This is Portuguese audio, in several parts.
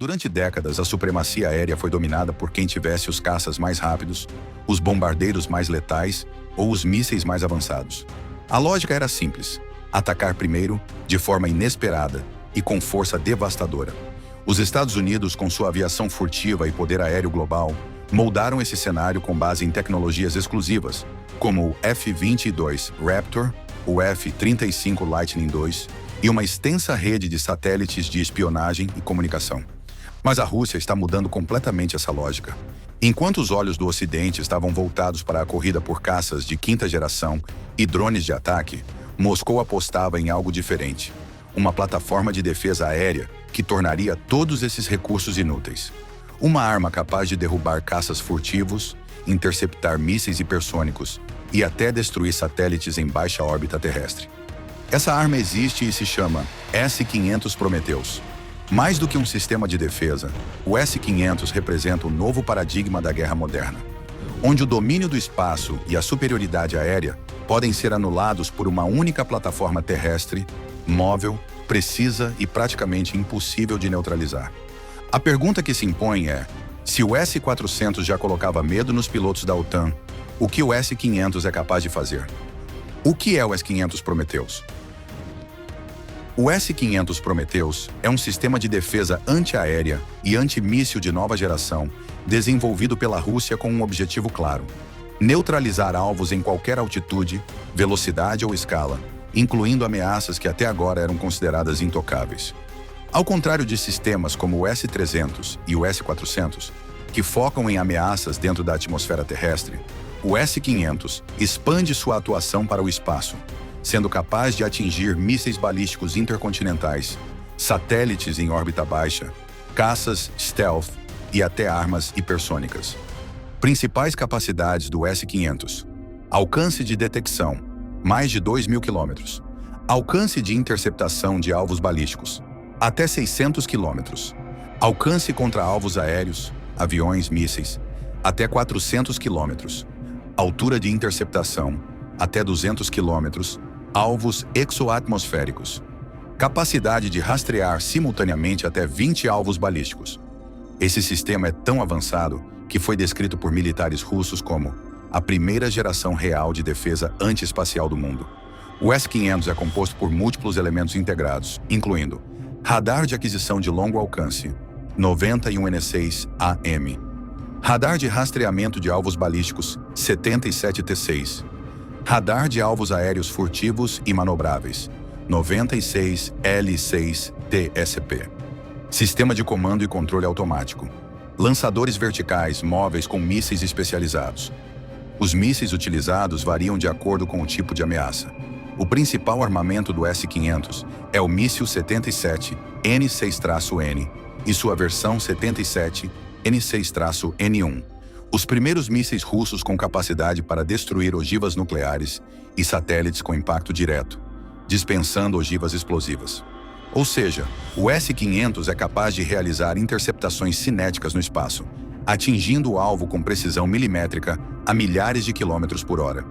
Durante décadas, a supremacia aérea foi dominada por quem tivesse os caças mais rápidos, os bombardeiros mais letais ou os mísseis mais avançados. A lógica era simples: atacar primeiro, de forma inesperada e com força devastadora. Os Estados Unidos, com sua aviação furtiva e poder aéreo global, moldaram esse cenário com base em tecnologias exclusivas, como o F-22 Raptor, o F-35 Lightning II e uma extensa rede de satélites de espionagem e comunicação. Mas a Rússia está mudando completamente essa lógica. Enquanto os olhos do Ocidente estavam voltados para a corrida por caças de quinta geração e drones de ataque, Moscou apostava em algo diferente: uma plataforma de defesa aérea que tornaria todos esses recursos inúteis. Uma arma capaz de derrubar caças furtivos, interceptar mísseis hipersônicos e até destruir satélites em baixa órbita terrestre. Essa arma existe e se chama S-500 Prometheus. Mais do que um sistema de defesa, o S-500 representa um novo paradigma da guerra moderna, onde o domínio do espaço e a superioridade aérea podem ser anulados por uma única plataforma terrestre, móvel, precisa e praticamente impossível de neutralizar. A pergunta que se impõe é: se o S-400 já colocava medo nos pilotos da OTAN, o que o S-500 é capaz de fazer? O que é o S-500 Prometheus? O S-500 Prometheus é um sistema de defesa antiaérea e antimíssil de nova geração, desenvolvido pela Rússia com um objetivo claro: neutralizar alvos em qualquer altitude, velocidade ou escala, incluindo ameaças que até agora eram consideradas intocáveis. Ao contrário de sistemas como o S-300 e o S-400, que focam em ameaças dentro da atmosfera terrestre, o S-500 expande sua atuação para o espaço, sendo capaz de atingir mísseis balísticos intercontinentais, satélites em órbita baixa, caças stealth e até armas hipersônicas. Principais capacidades do S-500: alcance de detecção, mais de 2.000 km. Alcance de interceptação de alvos balísticos, até 600 km. Alcance contra alvos aéreos, aviões, mísseis, até 400 km. Altura de interceptação, até 200 km. Alvos exoatmosféricos. Capacidade de rastrear simultaneamente até 20 alvos balísticos. Esse sistema é tão avançado que foi descrito por militares russos como a primeira geração real de defesa antiespacial do mundo. O S-500 é composto por múltiplos elementos integrados, incluindo radar de aquisição de longo alcance, 91 N6 AM, radar de rastreamento de alvos balísticos, 77 T6, radar de alvos aéreos furtivos e manobráveis, 96 L6 TSP, sistema de comando e controle automático, lançadores verticais móveis com mísseis especializados. Os mísseis utilizados variam de acordo com o tipo de ameaça. O principal armamento do S-500 é o míssil 77 N6-N e sua versão 77 N6-N1. Os primeiros mísseis russos com capacidade para destruir ogivas nucleares e satélites com impacto direto, dispensando ogivas explosivas. Ou seja, o S-500 é capaz de realizar interceptações cinéticas no espaço, atingindo o alvo com precisão milimétrica a milhares de quilômetros por hora.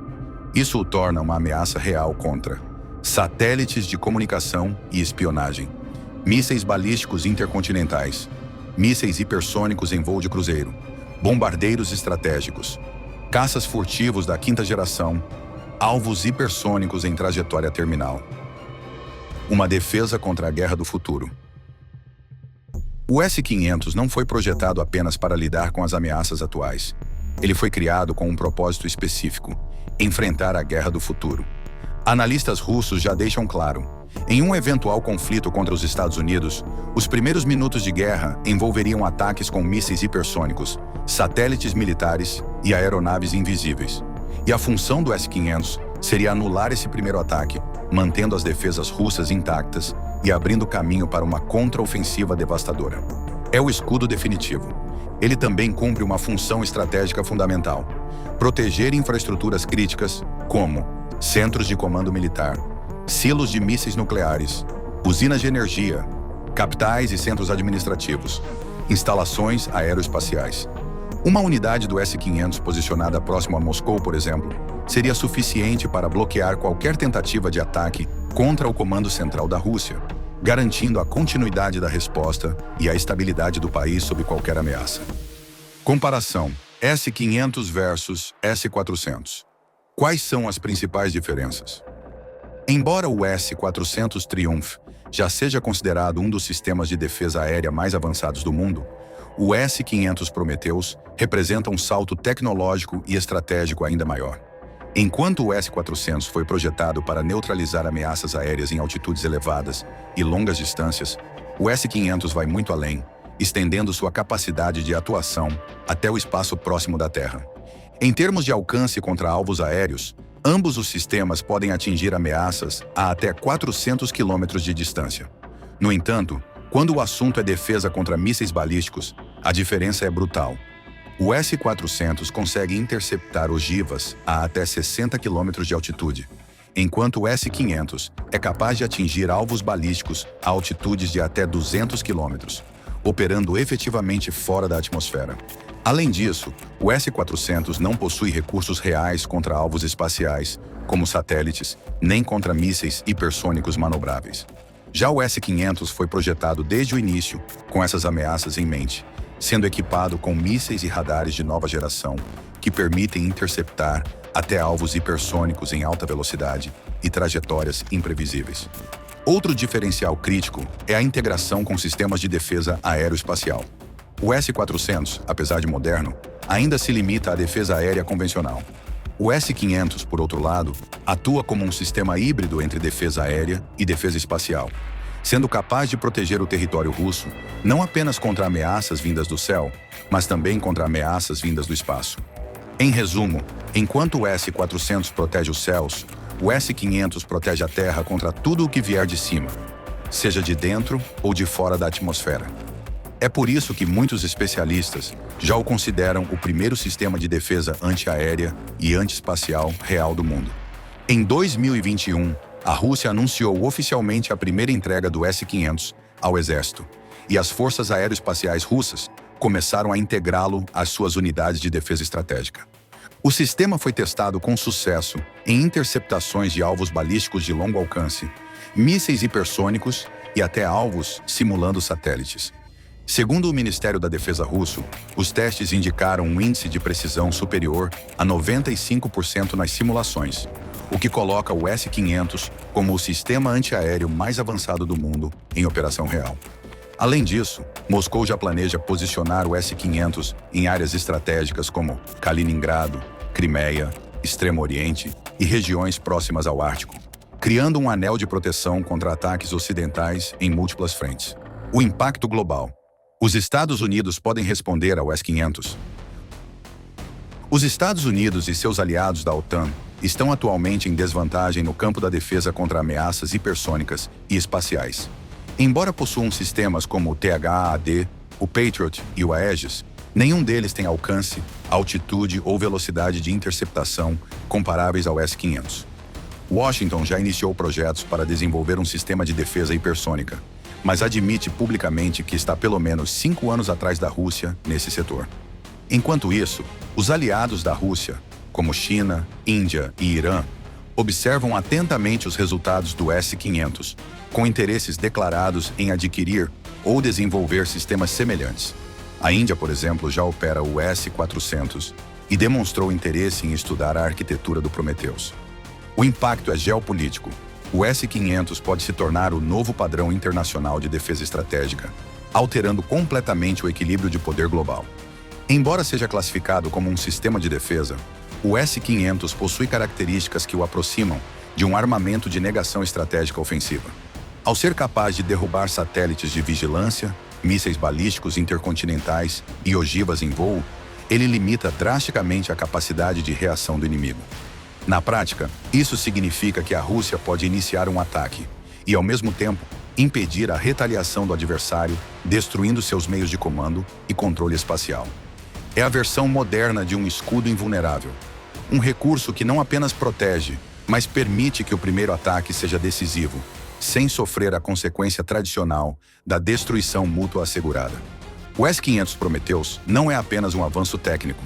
Isso o torna uma ameaça real contra satélites de comunicação e espionagem, mísseis balísticos intercontinentais, mísseis hipersônicos em voo de cruzeiro, bombardeiros estratégicos, caças furtivos da quinta geração, alvos hipersônicos em trajetória terminal. Uma defesa contra a guerra do futuro. O S-500 não foi projetado apenas para lidar com as ameaças atuais. Ele foi criado com um propósito específico: enfrentar a guerra do futuro. Analistas russos já deixam claro: em um eventual conflito contra os Estados Unidos, os primeiros minutos de guerra envolveriam ataques com mísseis hipersônicos, satélites militares e aeronaves invisíveis. E a função do S-500 seria anular esse primeiro ataque, mantendo as defesas russas intactas e abrindo caminho para uma contraofensiva devastadora. É o escudo definitivo. Ele também cumpre uma função estratégica fundamental: proteger infraestruturas críticas, como centros de comando militar, silos de mísseis nucleares, usinas de energia, capitais e centros administrativos, instalações aeroespaciais. Uma unidade do S-500 posicionada próximo a Moscou, por exemplo, seria suficiente para bloquear qualquer tentativa de ataque contra o comando central da Rússia. garantindo a continuidade da resposta e a estabilidade do país sob qualquer ameaça. Comparação: S-500 versus S-400. Quais são as principais diferenças? Embora o S-400 Triumph já seja considerado um dos sistemas de defesa aérea mais avançados do mundo, o S-500 Prometheus representa um salto tecnológico e estratégico ainda maior. Enquanto o S-400 foi projetado para neutralizar ameaças aéreas em altitudes elevadas e longas distâncias, o S-500 vai muito além, estendendo sua capacidade de atuação até o espaço próximo da Terra. Em termos de alcance contra alvos aéreos, ambos os sistemas podem atingir ameaças a até 400 quilômetros de distância. No entanto, quando o assunto é defesa contra mísseis balísticos, a diferença é brutal. O S-400 consegue interceptar ogivas a até 60 km de altitude, enquanto o S-500 é capaz de atingir alvos balísticos a altitudes de até 200 km, operando efetivamente fora da atmosfera. Além disso, o S-400 não possui recursos reais contra alvos espaciais, como satélites, nem contra mísseis hipersônicos manobráveis. Já o S-500 foi projetado desde o início com essas ameaças em mente, sendo equipado com mísseis e radares de nova geração que permitem interceptar até alvos hipersônicos em alta velocidade e trajetórias imprevisíveis. Outro diferencial crítico é a integração com sistemas de defesa aeroespacial. O S-400, apesar de moderno, ainda se limita à defesa aérea convencional. O S-500, por outro lado, atua como um sistema híbrido entre defesa aérea e defesa espacial, sendo capaz de proteger o território russo não apenas contra ameaças vindas do céu, mas também contra ameaças vindas do espaço. Em resumo, enquanto o S-400 protege os céus, o S-500 protege a Terra contra tudo o que vier de cima, seja de dentro ou de fora da atmosfera. É por isso que muitos especialistas já o consideram o primeiro sistema de defesa antiaérea e antiespacial real do mundo. Em 2021, a Rússia anunciou oficialmente a primeira entrega do S-500 ao Exército, e as forças aeroespaciais russas começaram a integrá-lo às suas unidades de defesa estratégica. O sistema foi testado com sucesso em interceptações de alvos balísticos de longo alcance, mísseis hipersônicos e até alvos simulando satélites. Segundo o Ministério da Defesa russo, os testes indicaram um índice de precisão superior a 95% nas simulações, o que coloca o S-500 como o sistema antiaéreo mais avançado do mundo em operação real. Além disso, Moscou já planeja posicionar o S-500 em áreas estratégicas como Kaliningrado, Crimeia, Extremo Oriente e regiões próximas ao Ártico, criando um anel de proteção contra ataques ocidentais em múltiplas frentes. O impacto global. Os Estados Unidos podem responder ao S-500. Os Estados Unidos e seus aliados da OTAN estão atualmente em desvantagem no campo da defesa contra ameaças hipersônicas e espaciais. Embora possuam sistemas como o THAAD, o Patriot e o Aegis, nenhum deles tem alcance, altitude ou velocidade de interceptação comparáveis ao S-500. Washington já iniciou projetos para desenvolver um sistema de defesa hipersônica, mas admite publicamente que está pelo menos 5 anos atrás da Rússia nesse setor. Enquanto isso, os aliados da Rússia, como China, Índia e Irã, observam atentamente os resultados do S-500, com interesses declarados em adquirir ou desenvolver sistemas semelhantes. A Índia, por exemplo, já opera o S-400 e demonstrou interesse em estudar a arquitetura do Prometheus. O impacto é geopolítico. O S-500 pode se tornar o novo padrão internacional de defesa estratégica, alterando completamente o equilíbrio de poder global. Embora seja classificado como um sistema de defesa, o S-500 possui características que o aproximam de um armamento de negação estratégica ofensiva. Ao ser capaz de derrubar satélites de vigilância, mísseis balísticos intercontinentais e ogivas em voo, ele limita drasticamente a capacidade de reação do inimigo. Na prática, isso significa que a Rússia pode iniciar um ataque e, ao mesmo tempo, impedir a retaliação do adversário, destruindo seus meios de comando e controle espacial. É a versão moderna de um escudo invulnerável, um recurso que não apenas protege, mas permite que o primeiro ataque seja decisivo, sem sofrer a consequência tradicional da destruição mútua assegurada. O S-500 Prometheus não é apenas um avanço técnico,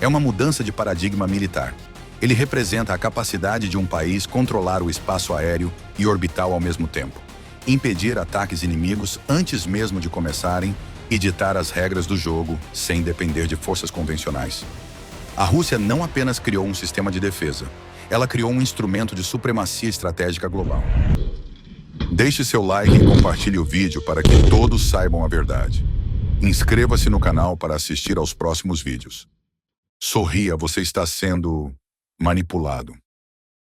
é uma mudança de paradigma militar. Ele representa a capacidade de um país controlar o espaço aéreo e orbital ao mesmo tempo. impedir ataques inimigos antes mesmo de começarem e ditar as regras do jogo sem depender de forças convencionais. A Rússia não apenas criou um sistema de defesa, ela criou um instrumento de supremacia estratégica global. Deixe seu like e compartilhe o vídeo para que todos saibam a verdade. Inscreva-se no canal para assistir aos próximos vídeos. Sorria, você está sendo manipulado.